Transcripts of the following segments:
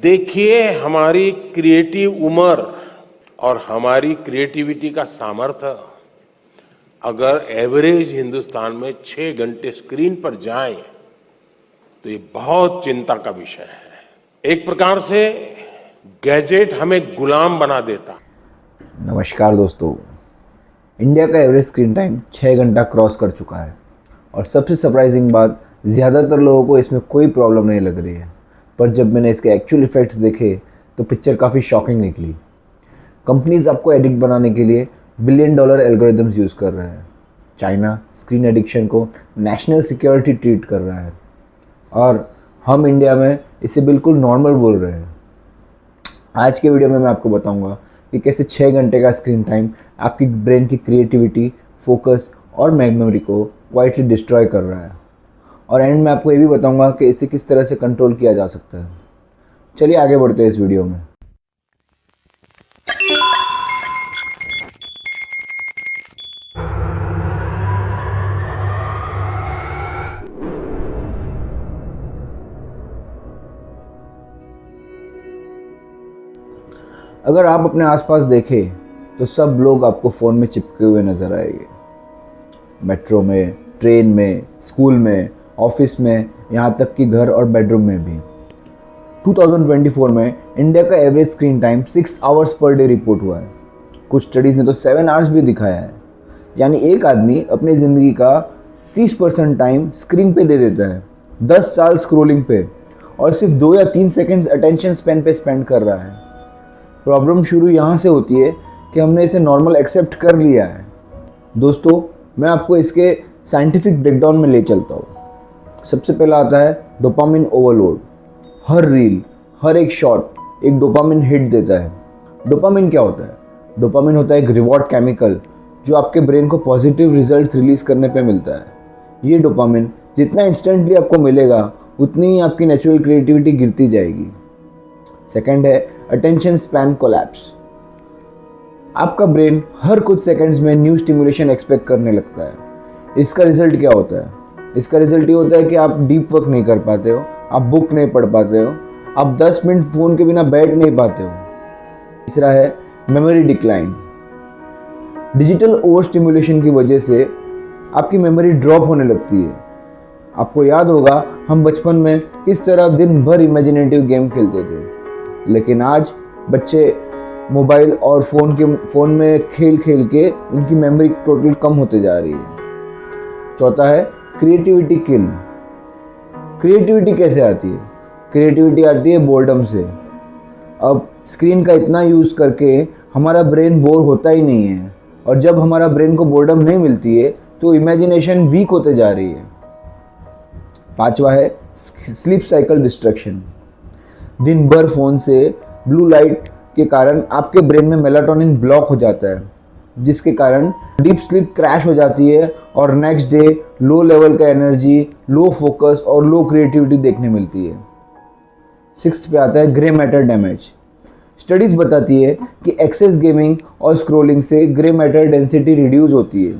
देखिए हमारी क्रिएटिव उम्र और हमारी क्रिएटिविटी का सामर्थ्य अगर एवरेज हिंदुस्तान में 6 घंटे स्क्रीन पर जाए तो ये बहुत चिंता का विषय है। एक प्रकार से गैजेट हमें गुलाम बना देता। नमस्कार दोस्तों, इंडिया का एवरेज स्क्रीन टाइम 6 घंटा क्रॉस कर चुका है और सबसे सरप्राइजिंग बात, ज़्यादातर लोगों को इसमें कोई प्रॉब्लम नहीं लग रही है। पर जब मैंने इसके एक्चुअल इफ़ेक्ट्स देखे तो पिक्चर काफ़ी शॉकिंग निकली। कंपनीज आपको एडिक्ट बनाने के लिए बिलियन डॉलर एल्गोरिदम्स यूज़ कर रहे हैं। चाइना स्क्रीन एडिक्शन को नेशनल सिक्योरिटी ट्रीट कर रहा है और हम इंडिया में इसे बिल्कुल नॉर्मल बोल रहे हैं। आज के वीडियो में मैं आपको बताऊंगा कि कैसे 6 घंटे का स्क्रीन टाइम आपकी ब्रेन की क्रिएटिविटी, फोकस और मेमोरी को क्वाइटली डिस्ट्रॉय कर रहा है। और एंड में आपको ये भी बताऊंगा कि इसे किस तरह से कंट्रोल किया जा सकता है। चलिए आगे बढ़ते हैं इस वीडियो में। अगर आप अपने आसपास देखें तो सब लोग आपको फ़ोन में चिपके हुए नज़र आएंगे। मेट्रो में, ट्रेन में, स्कूल में, ऑफिस में, यहाँ तक कि घर और बेडरूम में भी। 2024 में इंडिया का average screen time 6 hours per day report हुआ है। कुछ स्टडीज़ ने तो 7 आवर्स भी दिखाया है। यानी एक आदमी अपनी ज़िंदगी का 30% टाइम स्क्रीन पे दे देता है, 10 साल स्क्रोलिंग पे, और सिर्फ 2 या 3 सेकेंड्स अटेंशन स्पेन पे स्पेंड कर रहा है। प्रॉब्लम शुरू यहाँ से होती है कि हमने इसे नॉर्मल एक्सेप्ट कर लिया है। दोस्तों, मैं आपको इसके साइंटिफिक ब्रेकडाउन में ले चलता हूँ। सबसे पहला आता है डोपामिन ओवरलोड। हर रील, हर एक शॉट एक डोपामिन हिट देता है। डोपामिन क्या होता है? डोपामिन होता है एक रिवॉर्ड केमिकल जो आपके ब्रेन को पॉजिटिव रिजल्ट्स रिलीज करने पे मिलता है। ये डोपामिन जितना इंस्टेंटली आपको मिलेगा उतनी ही आपकी नेचुरल क्रिएटिविटी गिरती जाएगी। सेकंड है अटेंशन स्पैन कोलैप्स। आपका ब्रेन हर कुछ सेकंड्स में न्यू स्टिमुलेशन एक्सपेक्ट करने लगता है। इसका रिजल्ट क्या होता है? इसका रिजल्ट ये होता है कि आप डीप वर्क नहीं कर पाते हो, आप बुक नहीं पढ़ पाते हो, आप 10 मिनट फ़ोन के बिना बैठ नहीं पाते हो। तीसरा है memory decline. Digital over stimulation की वजह से आपकी मेमोरी ड्रॉप होने लगती है। आपको याद होगा हम बचपन में किस तरह दिन भर इमेजिनेटिव गेम खेलते थे, लेकिन आज बच्चे मोबाइल और फ़ोन में खेल खेल के उनकी मेमोरी टोटल कम होते जा रही है। चौथा है क्रिएटिविटी किल। क्रिएटिविटी कैसे आती है? क्रिएटिविटी आती है बोर्डम से। अब स्क्रीन का इतना यूज़ करके हमारा ब्रेन बोर होता ही नहीं है, और जब हमारा ब्रेन को बोर्डम नहीं मिलती है तो इमेजिनेशन वीक होते जा रही है। पांचवा है स्लीप साइकिल डिस्ट्रैक्शन। दिन भर फ़ोन से ब्लू लाइट के कारण आपके ब्रेन में मेलाटोनिन ब्लॉक हो जाता है, जिसके कारण डीप स्लीप क्रैश हो जाती है और नेक्स्ट डे लो लेवल का एनर्जी, लो फोकस और लो क्रिएटिविटी देखने मिलती है। 6th पे आता है ग्रे मैटर डैमेज। स्टडीज़ बताती है कि एक्सेस गेमिंग और स्क्रोलिंग से ग्रे मैटर डेंसिटी रिड्यूस होती है।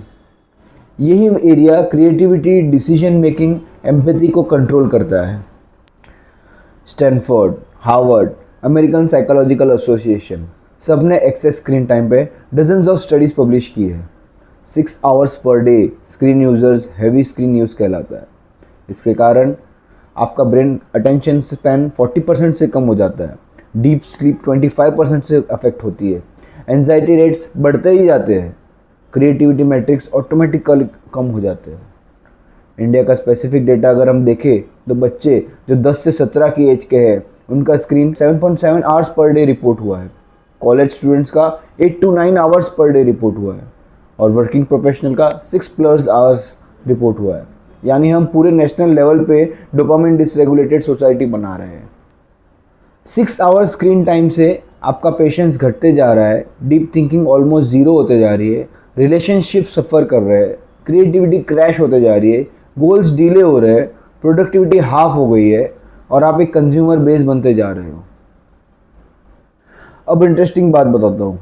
यही area creativity, decision making, empathy को कंट्रोल करता है। Stanford, Harvard, American psychological association सब ने एक्सेस स्क्रीन टाइम पे डजन्स ऑफ स्टडीज़ पब्लिश की है। 6 hours per day screen users heavy screen use कहलाता है। इसके कारण आपका ब्रेन अटेंशन स्पैन 40% से कम हो जाता है, डीप स्लीप 25% से अफेक्ट होती है, एंजाइटी रेट्स बढ़ते ही जाते हैं, क्रिएटिविटी मैट्रिक्स ऑटोमेटिकली कम हो जाते हैं। इंडिया का स्पेसिफिक डेटा अगर हम देखें तो बच्चे जो 10 से 17 की एज के हैं उनका screen 7.7 hours per day report हुआ है। कॉलेज स्टूडेंट्स का 8 to 9 hours per day report हुआ है और वर्किंग प्रोफेशनल का 6+ आवर्स रिपोर्ट हुआ है। यानी हम पूरे नेशनल लेवल पे डोपामिन डिसरेगुलेटेड सोसाइटी बना रहे हैं। 6 आवर्स स्क्रीन टाइम से आपका पेशेंस घटते जा रहा है, डीप थिंकिंग ऑलमोस्ट ज़ीरो होते जा रही है, रिलेशनशिप सफ़र कर रहे हैं, क्रिएटिविटी क्रैश होते जा रही है, गोल्स डिले हो रहे हैं, प्रोडक्टिविटी हाफ हो गई है और आप एक कंज्यूमर बेस बनते जा रहे हो। अब इंटरेस्टिंग बात बताता हूँ।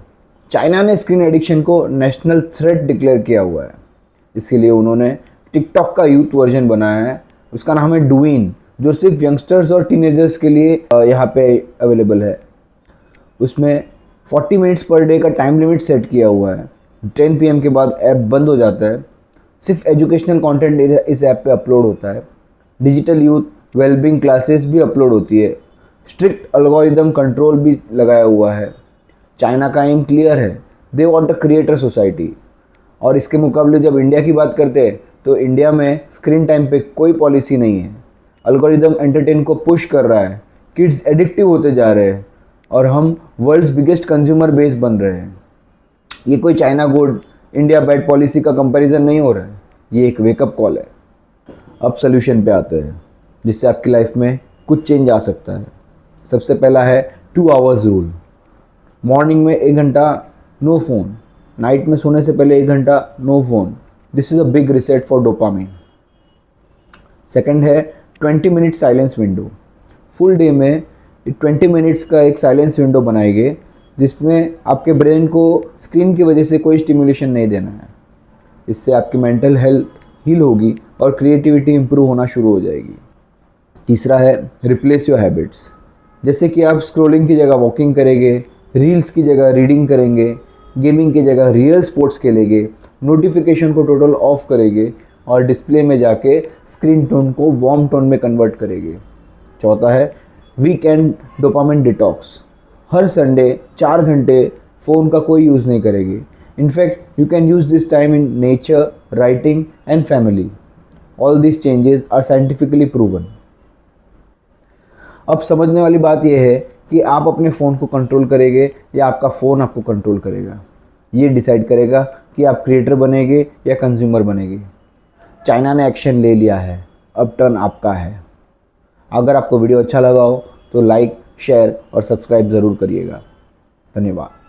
चाइना ने स्क्रीन एडिक्शन को नेशनल थ्रेट डिक्लेयर किया हुआ है। इसके लिए उन्होंने टिकटॉक का यूथ वर्जन बनाया है, उसका नाम है डुइन, जो सिर्फ यंगस्टर्स और टीनेजर्स के लिए यहाँ पे अवेलेबल है। उसमें 40 मिनट्स पर डे का टाइम लिमिट सेट किया हुआ है। 10 PM के बाद ऐप बंद हो जाता है। सिर्फ एजुकेशनल कंटेंट इस ऐप पे अपलोड होता है। डिजिटल यूथ वेलबींग क्लासेस भी अपलोड होती है। स्ट्रिक्ट एल्गोरिदम कंट्रोल भी लगाया हुआ है। चाइना का एम क्लियर है, they want a creator society. और इसके मुकाबले जब इंडिया की बात करते हैं तो इंडिया में स्क्रीन टाइम पे कोई पॉलिसी नहीं है। एल्गोरिदम एंटरटेन को पुश कर रहा है, किड्स एडिक्टिव होते जा रहे हैं और हम वर्ल्ड्स बिगेस्ट कंज्यूमर बेस बन रहे हैं। ये कोई China good India bad policy का कंपैरिजन नहीं हो रहा है, ये एक वेकअप कॉल है। अब सोल्यूशन पे आते हैं जिससे आपकी लाइफ में कुछ चेंज आ सकता है। सबसे पहला है 2 आवर्स रूल। मॉर्निंग में 1 घंटा नो फ़ोन, नाइट में सोने से पहले 1 घंटा no phone. This is a big reset for dopamine. Second है 20 minute silence window. Full day में 20 मिनट्स का एक साइलेंस विंडो बनाएंगे जिसमें आपके ब्रेन को स्क्रीन की वजह से कोई स्टिमुलेशन नहीं देना है। इससे आपकी मेंटल हेल्थ हील होगी और क्रिएटिविटी इंप्रूव होना शुरू हो जाएगी। तीसरा है रिप्लेस योर हैबिट्स। जैसे कि आप स्क्रॉलिंग की जगह वॉकिंग करेंगे, रील्स की जगह रीडिंग करेंगे, गेमिंग की जगह रियल स्पोर्ट्स खेलेंगे, नोटिफिकेशन को टोटल ऑफ करेंगे और डिस्प्ले में जाके स्क्रीन टोन को वार्म टोन में कन्वर्ट करेंगे। चौथा है वीकेंड डोपामिन डिटॉक्स। हर संडे 4 घंटे फ़ोन का कोई यूज़ नहीं करेंगे। In fact you can use this time in nature, writing and family. All this changes are scientifically proven. अब समझने वाली बात यह है कि आप अपने फ़ोन को कंट्रोल करेंगे या आपका फ़ोन आपको कंट्रोल करेगा। ये डिसाइड करेगा कि आप क्रिएटर बनेंगे या कंज्यूमर बनेंगे। चाइना ने एक्शन ले लिया है, अब टर्न आपका है। अगर आपको वीडियो अच्छा लगा हो तो लाइक, शेयर और सब्सक्राइब ज़रूर करिएगा। धन्यवाद।